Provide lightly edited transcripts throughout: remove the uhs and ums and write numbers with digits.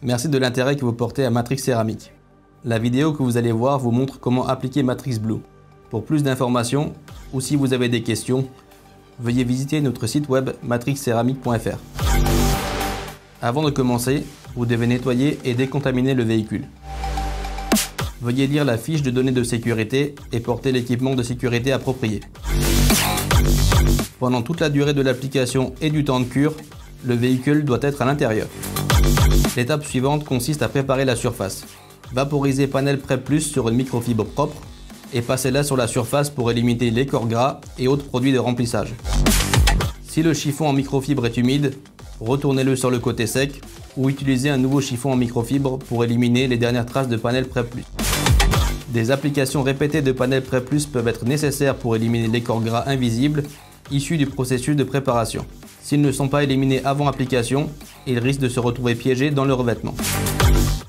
Merci de l'intérêt que vous portez à Matrix Céramique. La vidéo que vous allez voir vous montre comment appliquer Matrix Blue. Pour plus d'informations, ou si vous avez des questions, veuillez visiter notre site web matrixceramique.fr. Avant de commencer, vous devez nettoyer et décontaminer le véhicule. Veuillez lire la fiche de données de sécurité et porter l'équipement de sécurité approprié. Pendant toute la durée de l'application et du temps de cure, le véhicule doit être à l'intérieur. L'étape suivante consiste à préparer la surface. Vaporiser Panel Prep Plus sur une microfibre propre et passez-la sur la surface pour éliminer les corps gras et autres produits de remplissage. Si le chiffon en microfibre est humide, retournez-le sur le côté sec ou utilisez un nouveau chiffon en microfibre pour éliminer les dernières traces de Panel Prep Plus. Des applications répétées de Panel Prep Plus peuvent être nécessaires pour éliminer les corps gras invisibles issus du processus de préparation. S'ils ne sont pas éliminés avant application, ils risquent de se retrouver piégés dans le revêtement.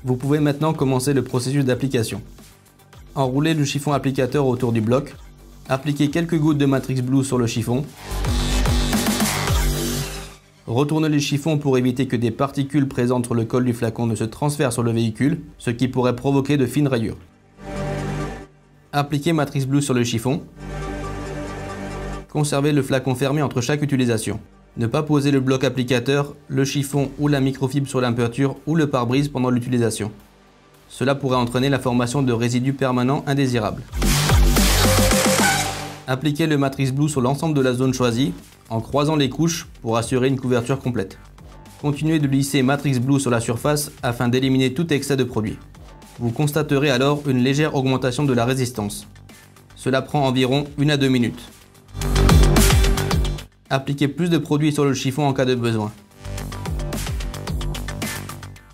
Vous pouvez maintenant commencer le processus d'application. Enroulez le chiffon applicateur autour du bloc, appliquez quelques gouttes de Matrix Blue sur le chiffon, retournez le chiffon pour éviter que des particules présentes sur le col du flacon ne se transfèrent sur le véhicule, ce qui pourrait provoquer de fines rayures. Appliquez Matrix Blue sur le chiffon. Conservez le flacon fermé entre chaque utilisation. Ne pas poser le bloc applicateur, le chiffon ou la microfibre sur l'imperture ou le pare-brise pendant l'utilisation. Cela pourrait entraîner la formation de résidus permanents indésirables. Appliquez le Matrix Blue sur l'ensemble de la zone choisie en croisant les couches pour assurer une couverture complète. Continuez de lisser Matrix Blue sur la surface afin d'éliminer tout excès de produit. Vous constaterez alors une légère augmentation de la résistance. Cela prend environ 1 à 2 minutes. Appliquez plus de produit sur le chiffon en cas de besoin.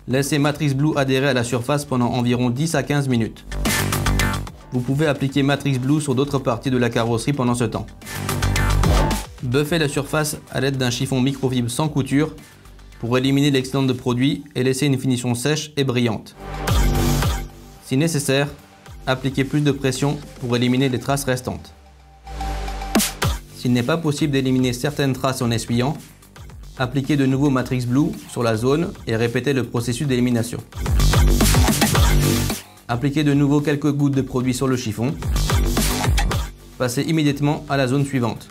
Laissez Matrix Blue adhérer à la surface pendant environ 10 à 15 minutes. Vous pouvez appliquer Matrix Blue sur d'autres parties de la carrosserie pendant ce temps. Buffez la surface à l'aide d'un chiffon microfibre sans couture pour éliminer l'excédent de produit et laisser une finition sèche et brillante. Si nécessaire, appliquez plus de pression pour éliminer les traces restantes. S'il n'est pas possible d'éliminer certaines traces en essuyant, appliquez de nouveau Matrix Blue sur la zone et répétez le processus d'élimination. Appliquez de nouveau quelques gouttes de produit sur le chiffon. Passez immédiatement à la zone suivante.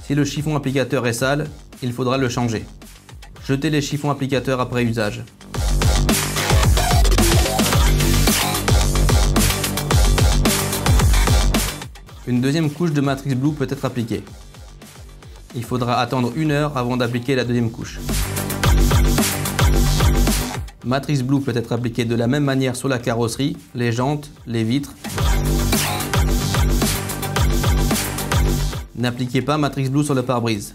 Si le chiffon applicateur est sale, il faudra le changer. Jetez les chiffons applicateurs après usage. Une deuxième couche de Matrix Blue peut être appliquée. Il faudra attendre 1 heure avant d'appliquer la deuxième couche. Matrix Blue peut être appliqué de la même manière sur la carrosserie, les jantes, les vitres. N'appliquez pas Matrix Blue sur le pare-brise.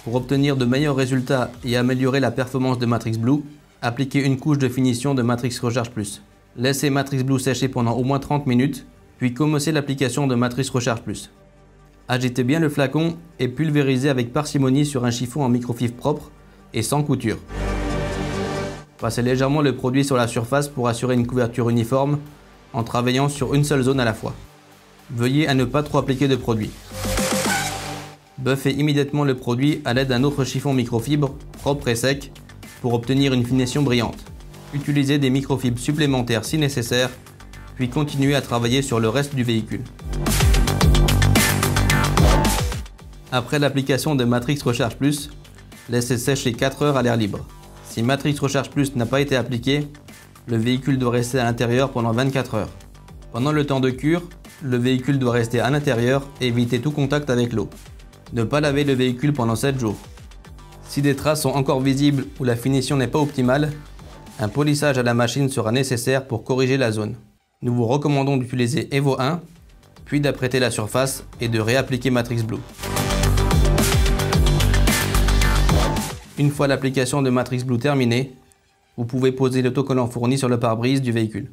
Pour obtenir de meilleurs résultats et améliorer la performance de Matrix Blue, appliquez une couche de finition de Matrix Recharge Plus. Laissez Matrix Blue sécher pendant au moins 30 minutes, puis commencez l'application de Matrix Recharge Plus. Agitez bien le flacon et pulvérisez avec parcimonie sur un chiffon en microfibre propre et sans couture. Passez légèrement le produit sur la surface pour assurer une couverture uniforme en travaillant sur une seule zone à la fois. Veuillez à ne pas trop appliquer de produit. Buffez immédiatement le produit à l'aide d'un autre chiffon microfibre propre et sec pour obtenir une finition brillante. Utilisez des microfibres supplémentaires si nécessaire, puis continuez à travailler sur le reste du véhicule. Après l'application de Matrix Recharge Plus, laissez sécher 4 heures à l'air libre. Si Matrix Recharge Plus n'a pas été appliqué, le véhicule doit rester à l'intérieur pendant 24 heures. Pendant le temps de cure, le véhicule doit rester à l'intérieur et éviter tout contact avec l'eau. Ne pas laver le véhicule pendant 7 jours. Si des traces sont encore visibles ou la finition n'est pas optimale, un polissage à la machine sera nécessaire pour corriger la zone. Nous vous recommandons d'utiliser Evo 1, puis d'apprêter la surface et de réappliquer Matrix Blue. Une fois l'application de Matrix Blue terminée, vous pouvez poser l'autocollant fourni sur le pare-brise du véhicule.